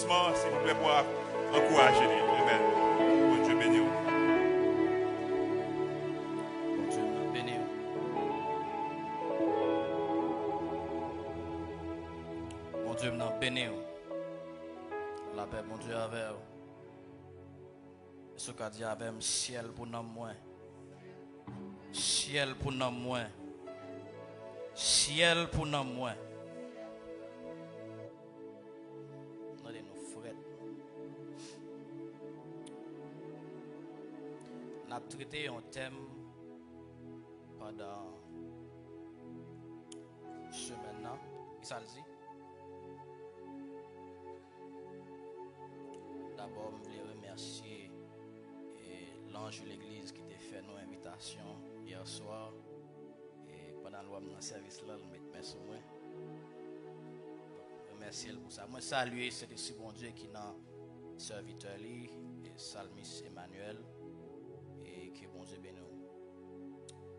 applaudissements, s'il vous plaît, pour encourager les. Amen. Bon Dieu béni. Bon Dieu béni. Mon Dieu m'a béni. La paix, mon Dieu, avec vous. Ce qu'a dit avec moi, ciel pour nous moins. Ciel pour nous moins. Ciel pour nous moins. Regardez nos frères. On a traité un thème pendant ce semaine. Qui ça le dit? D'abord, je voulais remercier l'ange de l'église qui t'a fait nos invitations hier soir. Et pendant le service là, je mets sur moi. Remercier pour ça. Moi, saluer cet esprit bon Dieu qui est dans serviteur et Salmis Emmanuel. Et que bon Dieu bénisse.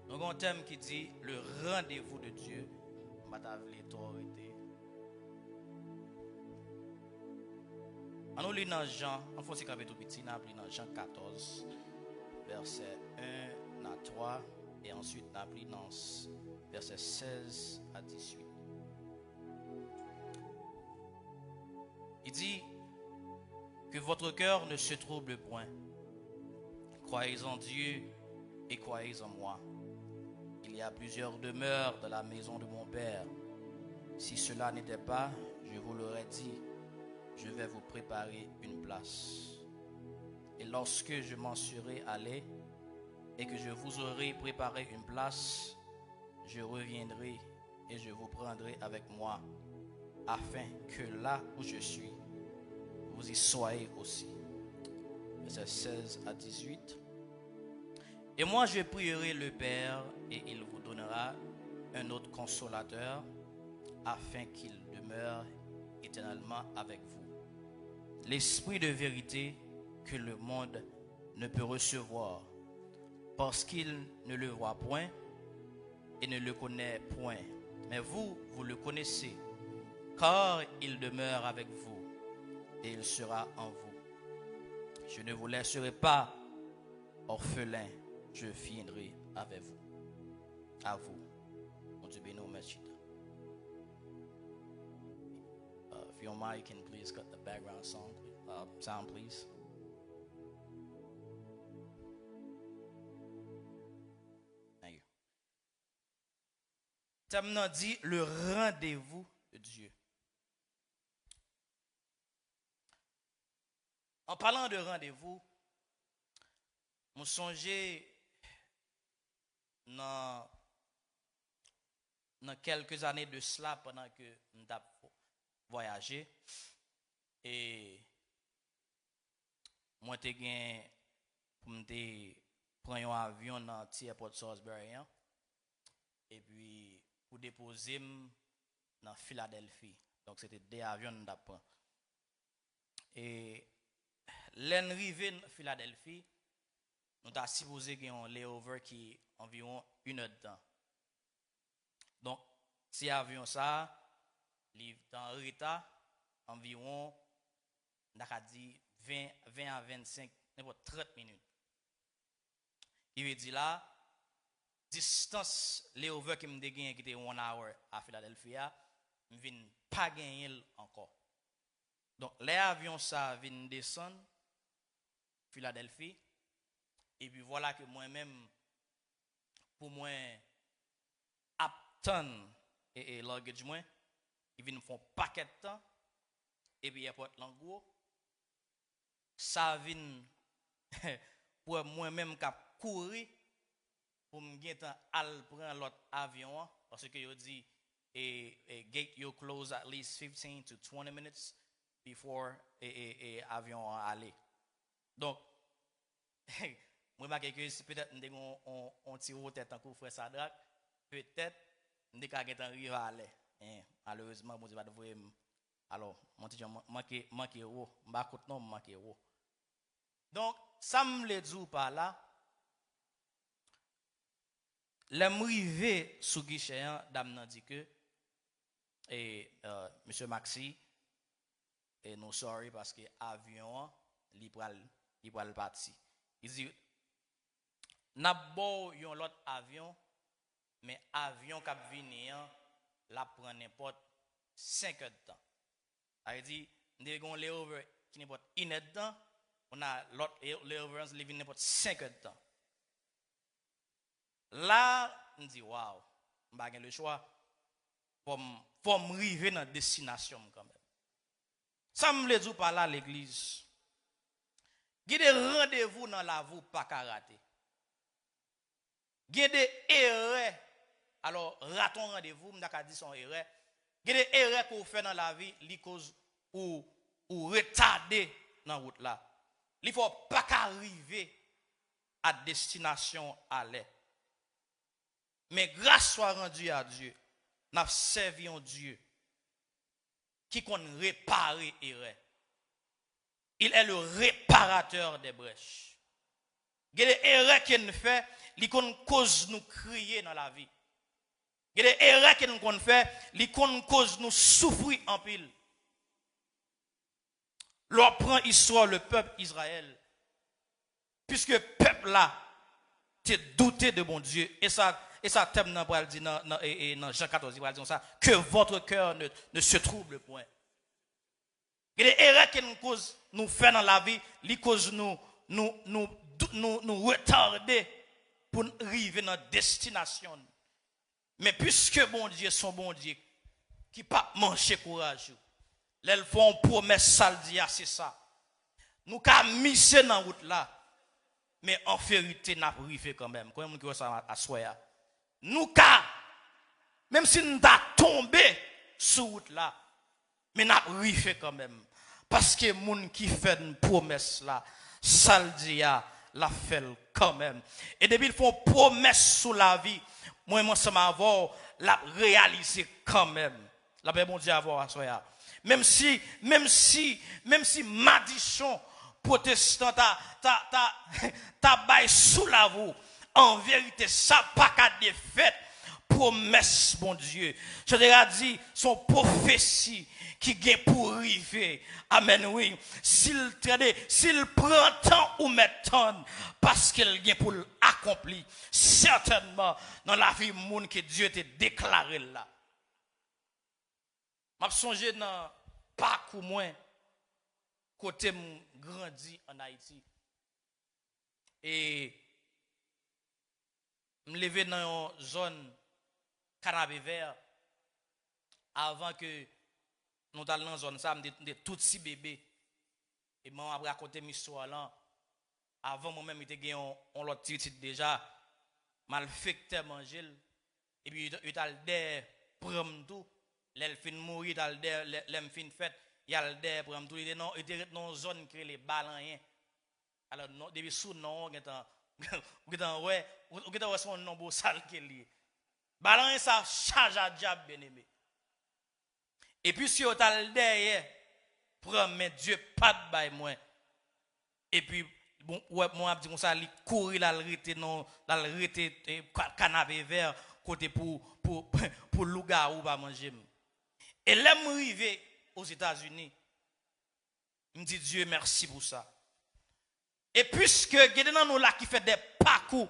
Donc, un thème qui dit le rendez-vous de Dieu, l'autorité. On lit dans Jean, on fait tout petit, on lit dans Jean 14, verset 1 à 3, et ensuite on lit dans verset 16 à 18. Il dit que votre cœur ne se trouble point. Croyez en Dieu et croyez en moi. Il y a plusieurs demeures dans la maison de mon Père. Si cela n'était pas, je vous l'aurais dit. Je vais vous préparer une place. Et lorsque je m'en serai allé et que je vous aurai préparé une place, je reviendrai et je vous prendrai avec moi, afin que là où je suis, vous y soyez aussi. Verset 16 à 18. Et moi je prierai le Père et il vous donnera un autre consolateur, afin qu'il demeure éternellement avec vous. L'esprit de vérité que le monde ne peut recevoir, parce qu'il ne le voit point et ne le connaît point. Mais vous, vous le connaissez, car il demeure avec vous et il sera en vous. Je ne vous laisserai pas orphelin, je viendrai avec vous. À vous. Mon Dieu béni, merci. If you don't mind, you can please cut the background sound, please. Thank you. Thème dit le rendez-vous de Dieu. En parlant de rendez-vous, on songeait dans quelques années de cela pendant que nous avons voyagé et moi j'ai gagné pour me prendre un avion dans l'aéroport de Salisbury et puis pour déposer dans Philadelphie. Donc c'était des avions d'apprendre. Et l'arrivée dans Philadelphie, nous avons supposé qu'il y a un layover qui est environ 1 heure de temps. Donc si avion ça dans retard environ 20 à 25 n'importe 30 minutes. Il veut dire là distance layover qui me gagné qui était 1 hour à Philadelphia, me vinn pas gagner encore. Donc les avions ça vinn descendre Philadelphie et puis voilà que moi-même pour moi attendre et luggage moi ils viennent font paquet de temps et puis airport Lango ça vient pour moi-même cap courir pour me gagner temps al prendre l'autre avion parce que yo dit et gate you close at least 15 to 20 minutes before avion aller. Donc moi marqué que peut-être on tire tête en coup frère Sadrak peut-être nous ka gagner arriver à aller. Malheureusement mon Dieu va devoir alors mon Dieu manqué haut m'ba côté non manqué haut. Donc ça me le dit par là l'arrivée sous guichet dame nan dit que et monsieur Maxi Et nous sorry parce que avion, il pral parti. Il dit, n'a beau yon l'autre avion, mais avion qui vient, la prend n'importe 5 heures de temps. Il dit, nous avons un layover qui n'est pas 1 heure de temps, on a l'autre layover qui vient n'importe 5 heures de temps. Là, on dit, waouh, je n'ai pas le choix pour me arriver dans la destination quand même. Ça me le dit par là l'église. Il y a des rendez-vous dans la vie pas qu'à rater. Il y a des erreurs. Alors, raton rendez-vous, je vais dire son erreur. Il y a des erreurs qu'on fait dans la vie, les causes ou retarder dans la route là. Il ne faut pas arriver à destination à l'air. Mais grâce soit rendue à Dieu, nous avons servi un Dieu qui compte réparer erreur. Il est le réparateur des brèches. Il y a des erreurs qu'il fait, qui cause nous crier dans la vie. Il y a des erreurs que nous fait, qui cause nous souffrir en pile. L'on prend histoire le peuple Israël. Puisque le peuple là, t'es douté de bon Dieu. Et ça thème dans Jean 14, il va dire ça, que votre cœur ne se trouble point. Il y a des erreurs qui nous fait dans la vie, qui cause nous retarder pour arriver dans la destination. Mais puisque bon Dieu, son bon Dieu, qui pas mancher courage, ils font promesse saldia, c'est ça. Nous avons mis dans la route là, mais en vérité, nous avons arrivé quand même. Quand nous ça à soya. Nous même si nous avons tombé sur la route là, mais nous avons arrivé quand même. Parce que les gens qui font une promesse là, saldia, la fait quand même. Et depuis qu'ils font promesse sur la vie, moi, ça m'a avoir la réaliser quand même. La paix, bon Dieu, avoir à soya. Même si Madichon protestant ta bail sous la vous, en vérité, ça pas qu'à défaite, promesse, bon Dieu. Je te dit, son prophétie qui vient pour arriver. Amen, oui. S'il prend temps ou met temps, parce qu'il vient pour l'accomplir, certainement, dans la vie monde que Dieu t'a déclaré là. M'a songé dans parcours moins côté grandi en Haïti et me lever dans une zone canapé vert avant que nous allions dans zone ça me tout petits bébés et moi après raconter mes histoire là avant moi même était gagné on l'autre petit déjà mal fait manger et puis il t'a le prendre tout l'elle fin mourir t'a le fin fait il y a le prendre tout il était dans zone qui les balanien alors non depuis sous non ouais son nom beau sale qui lié balan ça charge à diable bien-aimé. Et puis si on t'a derrière promet Dieu pas de bail moi et puis bon ouais moi dit comme ça il courir là le rete canapé vert côté pour loup-garou pas manger et là m'arrivé aux États-Unis me dit Dieu merci pour ça. Et puisque il y a nous là qui fait des parcours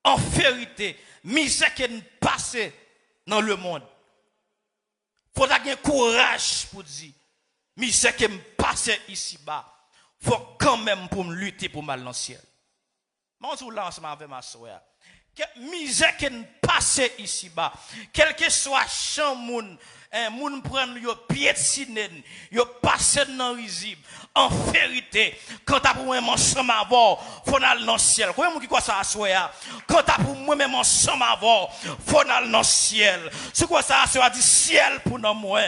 en vérité misère qui passe dans le monde. Faut avoir courage pour dire misère qui me passe ici bas. Faut quand même pour me lutter pour mal dans le ciel. Moi je là ensemble avec ma soeur. Misère qui me passe ici bas. Quel que soit champ moun moun prendre yo piétiner yo passer dans risible en vérité quand t'as pour moi ensemble avoir faut aller dans le ciel comment qui quoi ça assoya quand t'as pour moi même ensemble avoir faut aller dans le ciel c'est quoi ça assoya dit ciel pour nous moi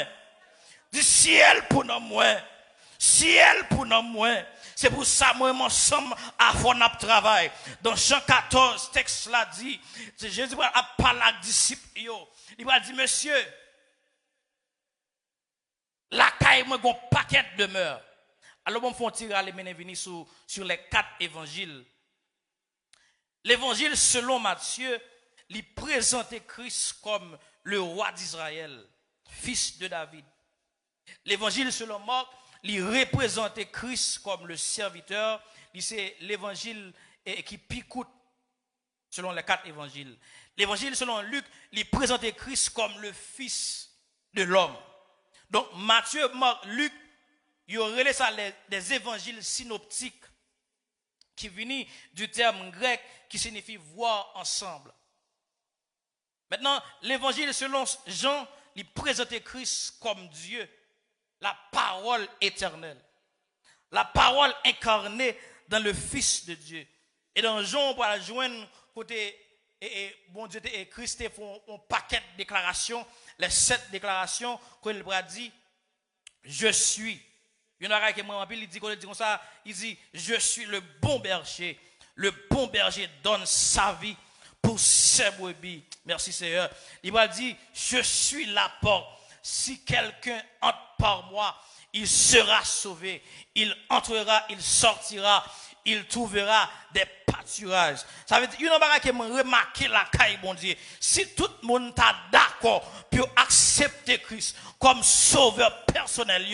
dit ciel pour nous moi ciel pour nous moi c'est pour ça moi ensemble à fond n'a travail dans Jean 14 texte là dit Jésus a parlé à disciples yo il va dire monsieur la caille moi gon paquet de demeure. Alors bon font tirer les menevini sur les 4 évangiles. L'évangile selon Matthieu, il présente Christ comme le roi d'Israël, fils de David. L'évangile selon Marc, il représente Christ comme le serviteur. C'est l'évangile qui picoute selon les 4 évangiles. L'évangile selon Luc, il présente Christ comme le fils de l'homme. Donc Matthieu, Marc, Luc, il y aurait ça des évangiles synoptiques qui viennent du terme grec qui signifie voir ensemble. Maintenant, l'évangile selon Jean, il présente Christ comme Dieu, la parole éternelle, la parole incarnée dans le Fils de Dieu. Et dans Jean, on va joindre côté bon Dieu et Christ font un paquet de déclarations, les 7 déclarations qu'il a dit, je suis. Il y en a qui il dit comme ça, il dit je suis le bon berger. Le bon berger donne sa vie pour ses brebis. Merci Seigneur. Il va dire je suis la porte. Si quelqu'un entre par moi, il sera sauvé. Il entrera, il sortira, il trouvera des pâturages. Ça veut dire, il y a un qui m'a remarqué la caille, bon Dieu. Si tout le monde est d'accord pour accepter Christ comme sauveur personnel,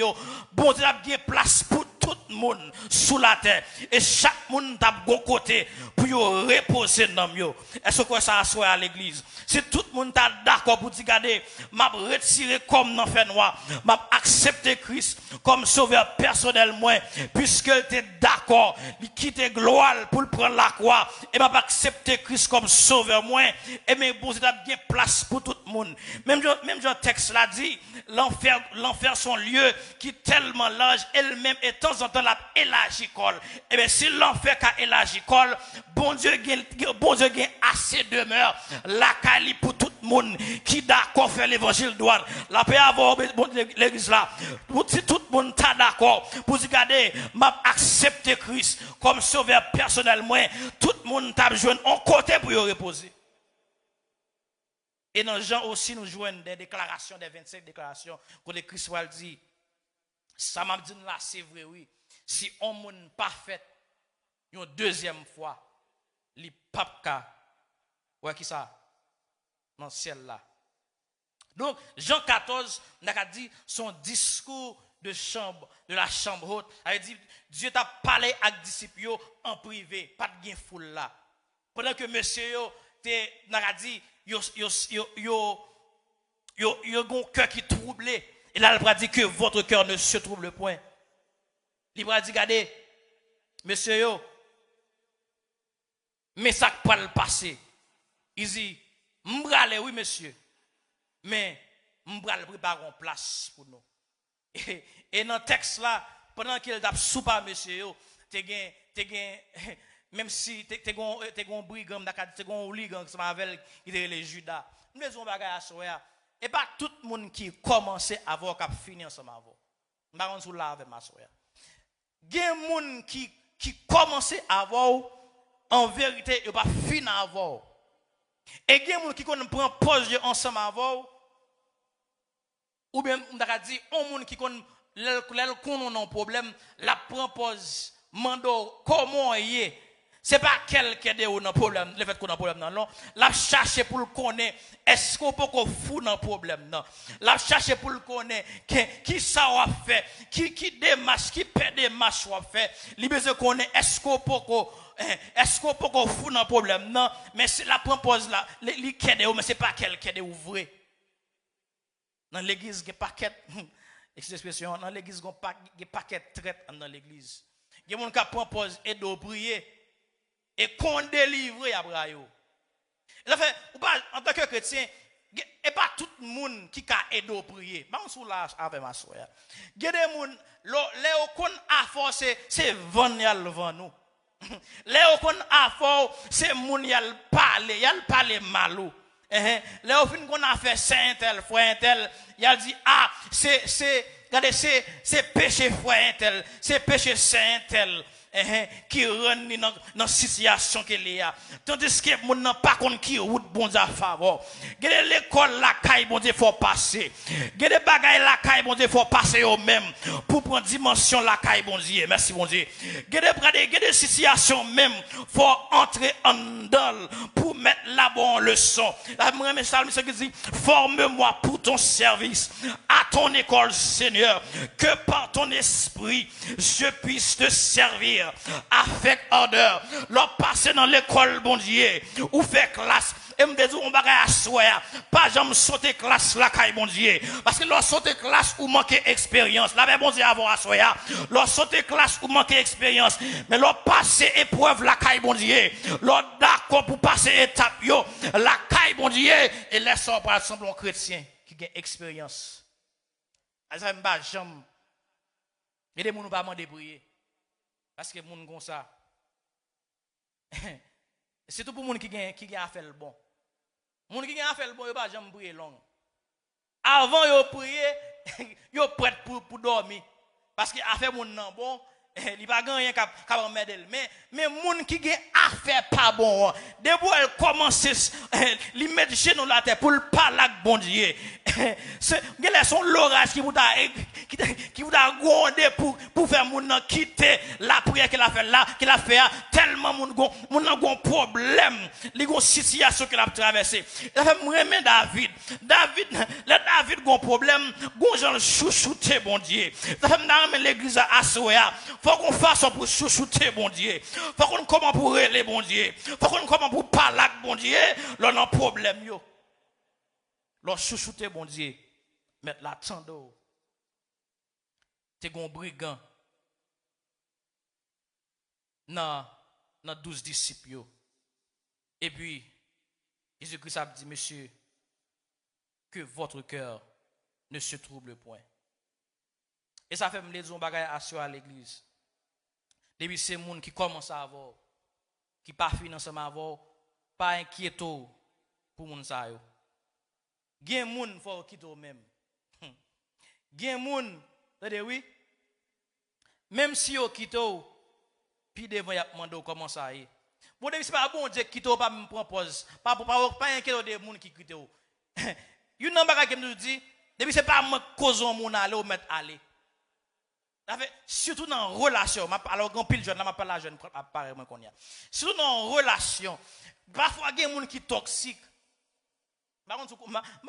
bon Dieu a bien place pour tout le monde sous la terre. Et chaque monde a bon côté pour reposer dans eux. Est-ce que ça soit à l'église? Si tout le monde est d'accord pour dire, regardez, m'a retiré comme dans fait noir, m'a accepté Christ comme sauveur personnel, moi, puisque tu es d'accord, il quitte gloire pour prendre la croix, et m'a accepté Christ comme sauveur, moi, et mais bon, c'est bien place pour tout le monde. Même Jean texte l'a dit, l'enfer son lieu qui est tellement large, elle-même, et de temps en temps, la élargicole. Et bien, si l'enfer qu'a élargicole, bon Dieu gagne assez demeure, la cali pour tout le monde qui d'accord faire l'évangile droit. La paix avoir l'église là. Si tout le monde est d'accord pour dire, regardez, m'a accepté Christ comme sauveur personnel, moi, tout le monde t'a besoin en côté pour y reposer. Et dans Jean aussi, nous jouons des déclarations, des 25 déclarations, que le Christ va dire, ça m'a dit là, c'est vrai, oui. Si on n'est pas fait, une deuxième fois, les papes, ouais, qui ça? Dans le ciel là. Donc, Jean 14, on a dit son discours de la chambre haute. Il a dit, Dieu t'a parlé avec disciples en privé, pas de gain foule là. Pendant que monsieur, n'a dit, yo un cœur qui troublé. Et là, il va dire que votre cœur ne se trouble point. Il va dire, regardez, monsieur, mais ça pas le passé. Il dit, m'brale, oui, monsieur, mais m'brale prépare une place pour nous. Et dans le texte là, pendant qu'il a soupé, monsieur, même si tu es un brigand, tu es un hooligan qui s'appelle les Judas, nous faisons des choses à et pas tout le monde qui commence à avoir qui finit ensemble avec vous. Je ne vais pas avec ma soeur. Il y a des gens qui commencent à avoir en vérité, ils ne pas finir à avoir. Et il y a des gens qui prennent pause ensemble avec vous. Ou bien, on a dit, on qui connaît un problème, la prend pause, mando, comment y est. C'est pas quelqu'un qui a un problème, le fait qu'on a un problème, non. La chercher pour le connaître, est-ce qu'on peut fou dans le problème, non. La chercher pour le connaître, qui ça a fait, qui démarche, qui perd des marches a fait. Il besoin connaître, est-ce qu'on peut fou dans le problème, non. Mais c'est la propose là, les qui mais c'est pas quelqu'un qui est ouvré. Dans l'église, il y a paquet, expression, dans l'église, il y a paquet traite dans l'église. Il y a des gens qui proposent et de prier. Et qu'on délivre à Brayo. En tant que chrétien, et pas tout le monde qui a aidé à prier. Je suis là avec ma soeur. Il y a des gens, les qu'on a forcé, c'est vendre nous. Les qu'on a forcé, c'est moun yal parler malou. Les qu'on a fait saint tel, frère tel, il dit c'est péché frère tel, c'est péché saint tel. qui rend dans situation qu'elle est. Tandis que mon n'a pas contre qui route bon Dieu à faveur. Gade l'école la caille bon Dieu faut passer. Gade bagaille la caille bon Dieu faut passer au même pour prendre dimension la caille bon Dieu. Merci bon Dieu. Gade situation même faut entrer en dedans pour mettre la bonne leçon. La même salme qui dit forme-moi pour ton service à ton école Seigneur, que par ton esprit je puisse te servir avec ardeur. L'on passe dans l'école bon Dieu ou fait classe et me dit on bagay assoya pas jamais sauter classe la caille bon Dieu parce que l'on sauter classe ou manquer expérience la bon Dieu avoir assoya l'on sauter classe ou manquer expérience mais l'on passer épreuve la caille bon Dieu l'on d'accord pour passer étape yo la caille bon Dieu et laisse par exemple un chrétien qui a expérience ça me pas jamais et des gens pas demander prier parce que moun comme ça c'est tout pour moun qui a fait le bon. Moun qui a fait le bon, yo pas jamais prier long. Avant yo prier, yo prêt pour dormir parce que affaire moun nan bon, il pas rien cap m'aider mais moun qui gen affaire pas bon, depuis elle commence li mettre genou la terre pour le parler avec bon Dieu. C'est son l'orage qui vous a grondé pour faire moun nan quitter la prière qu'il a fait là, qu'il a fait tellement moun nan gon problème, li gon situation qu'il a traversé. Il a fait remet David gon problème, gon Jean chouchouté bon Dieu. Ça fait dans l'église à Assoya. Faut qu'on fasse pour chouchouter bon Dieu. Faut qu'on comment pour relever bon Dieu. Faut qu'on comment pour parler avec bon Dieu. Là on a problème yo. Là chouchouter bon Dieu. Mettre la tando. T'es gon brigand. Dans 12 disciples yo. Et puis Jésus-Christ a dit monsieur que votre cœur ne se trouble point. Et ça fait me dire un bagage assuré à l'église. Depuis ces gens qui commencent à avoir, qui pas financement avoir, pas inquiéto pour moun sa yo. Gen moun faut quitter même. Gen moun, attendez oui. Même si yo quitte puis devant y a demandé comment ça y. Bon depuis c'est pas bon Dieu quitte pas me propose, pas inquiéto des moun qui quitte. You nan bagage qui me dit, depuis c'est pas moi cause moun aller ou mettre aller. Surtout dans une relation, alors grand pile jeune, là, je parle la jeune, apparaît moins qu'on y a. Surtout dans une relation, parfois il y a des gens qui sont toxiques. Par contre,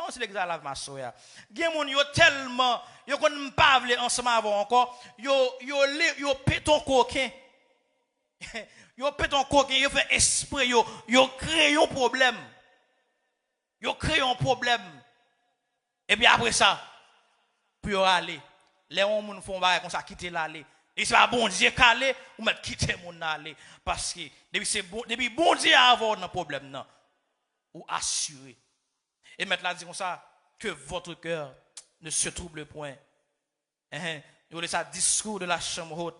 c'est l'exemple de ma soeur. Il y a des gens qui tellement, ils ne pas ensemble avant encore, ils pètent ton coquin. Ils pètent ton coquin, ils font esprit, ils créent un problème. Ils créent un problème. Et puis après ça, pour aller. Les gens font bail comme ça quitter l'aller et c'est pas bon Dieu calé ou mettre quitter mon aller parce que depuis bon Dieu avoir un problème non ou assurer et mettre là dit comme ça que votre cœur ne se trouble point il y a ça discours de la chambre haute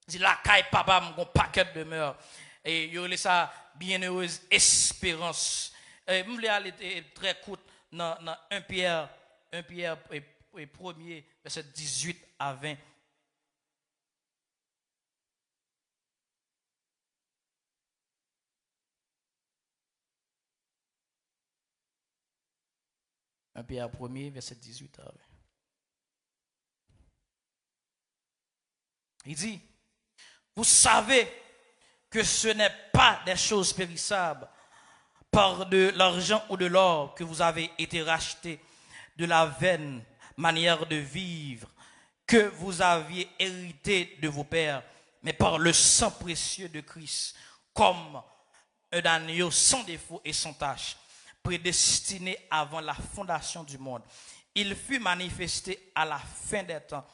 dit la caille papa mon paquet de demeure et il y a ça bienheureuse espérance me voulais aller très court dans 1 Pierre et premier verset 18 à 20. Un Pierre premier verset 18 à 20. Il dit, vous savez que ce n'est pas des choses périssables par de l'argent ou de l'or que vous avez été rachetés de la vaine manière de vivre que vous aviez hérité de vos pères, mais par le sang précieux de Christ, comme un agneau sans défaut et sans tache, prédestiné avant la fondation du monde. Il fut manifesté à la fin des temps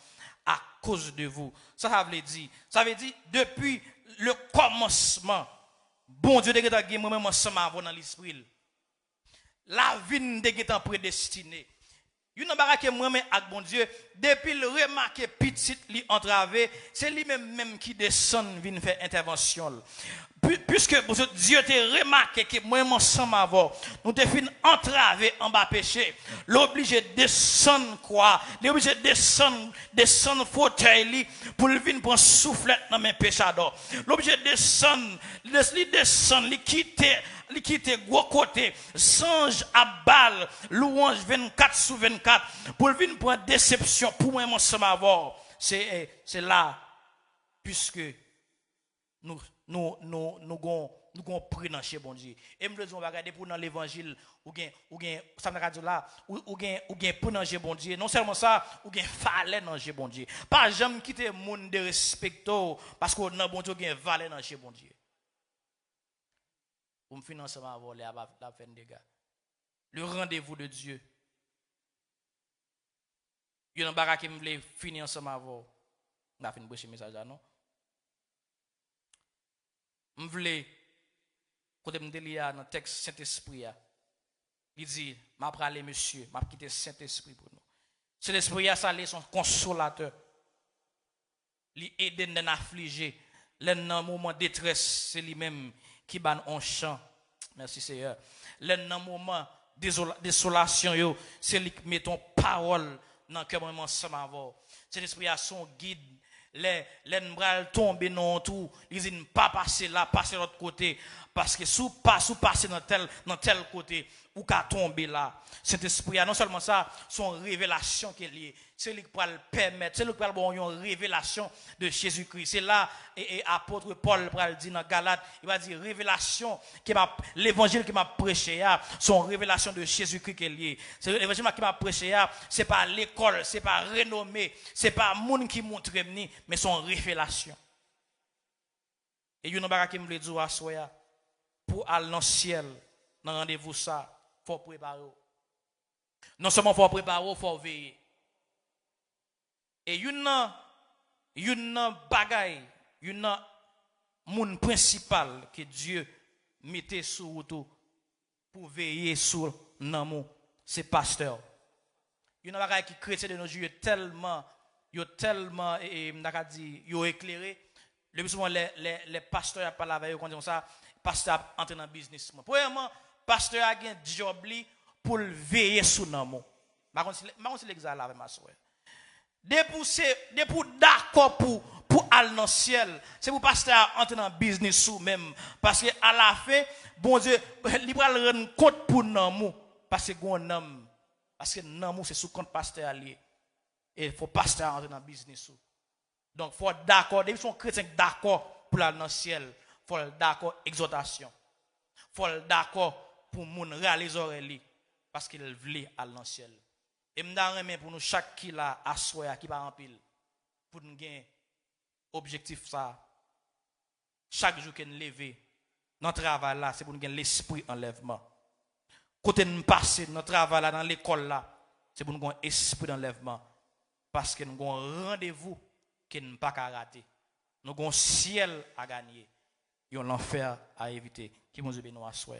à cause de vous. Ça veut dire, depuis le commencement, bon Dieu, de moi-même ensemble dans l'esprit. La vie de prédestinée. Yon nan barake moi-même avec bon Dieu, depuis le remarquer petit li entravé, c'est lui-même qui descend vient faire intervention. Puisque Dieu t'a remarqué que moi ensemble avant, nous te fin entravé en bas péché, l'obligé de descendre quoi, l'obligé de descendre fauteuil pour le venir prendre soufflet dans mes péchadors. L'obligé de descendre, li quitter gros côté, songe à balle, louange 24/24 pour le venir prendre déception pour moi ensemble avant. C'est là puisque nous pris dans chez bon Dieu. Et me disons on va regarder pour dans l'évangile ou gain ça me dit là ou gain pour dans chez bon Dieu. Non seulement ça, ou gain fallait dans chez bon Dieu. Pas jamais quitter monde de respecto parce que dans bon Dieu gain valet dans chez bon Dieu. Pour me financer ma voler à la fin des gars. Le rendez-vous de Dieu. Il y a un barak qui me voulait finir ensemble avant. On a fini de message là non. Je voulais, quand je me dis dans le texte Saint-Esprit, il dit, je vais parler, monsieur, je vais quitter Saint-Esprit pour nous. Saint-Esprit, c'est son consolateur. Il aide les affligés. Dans un moment de détresse, c'est lui-même qui bat en chant. Merci Seigneur. Dans un moment de désolation, c'est lui qui met ton parole dans le cœur ensemble avant. Saint-Esprit a son guide. Les bras tombent non tout, ils disent pas passer là, passer de l'autre côté parce que sous passer dans tel côté ou qu'à tomber là. Cet esprit non seulement ça, son révélation qui est liée, c'est lui qui va le permettre, c'est lui qui va avoir une révélation de Jésus-Christ. C'est là et apôtre Paul va le dire dans Galates, il va dire révélation qui m'a l'évangile qui m'a prêché son révélation de Jésus-Christ qui est lié. C'est l'évangile qui m'a prêché c'est pas l'école, c'est pas renommé, c'est pas monde qui montre mais son révélation. Et il y a une chose qui me dit à soi pour aller dans le ciel, dans rendez-vous ça, faut préparer. Non seulement faut préparer, faut veiller. Et une bagaille, une monde principal que Dieu mettait sur route pour veiller sur l'amour, c'est pasteur. Une bagaille qui chrétien de nos jours tellement éclairé. Le plus souvent les pasteurs parlent avec eux quand ils disent ça, pasteur entre dans le business. Premièrement, pasteur a un job pour veiller sur l'amour. C'est l'examen avec ma soeur. Pour d'accord pour aller dans le ciel, c'est pour pasteur entrer dans le business ou même parce que à la fin, bon Dieu, il va rendre compte pour l'amour parce que l'amour c'est sous compte pasteur allié. Et il faut pasteur entrer dans le business. Donc, il faut d'accord. Dès qu'ils sont chrétiens d'accord pour aller dans le ciel, il faut d'accord exhortation. Il faut d'accord pour moun réaliser oreille parce qu'il veut aller dans le ciel. Et m'dare pour nous chaque qui là assoya qui va en pile pour nous gagner objectif ça. Chaque jour qu'on lever notre travail là, c'est pour nous gagner l'esprit enlèvement. Côté nous passer notre travail là dans l'école là, c'est pour nous gagner esprit d'enlèvement. Parce que nous avons un rendez-vous qui n'est pas qu'à rater. Nous avons un ciel à gagner. Et un enfer à éviter. Qui nous bénisse à soi.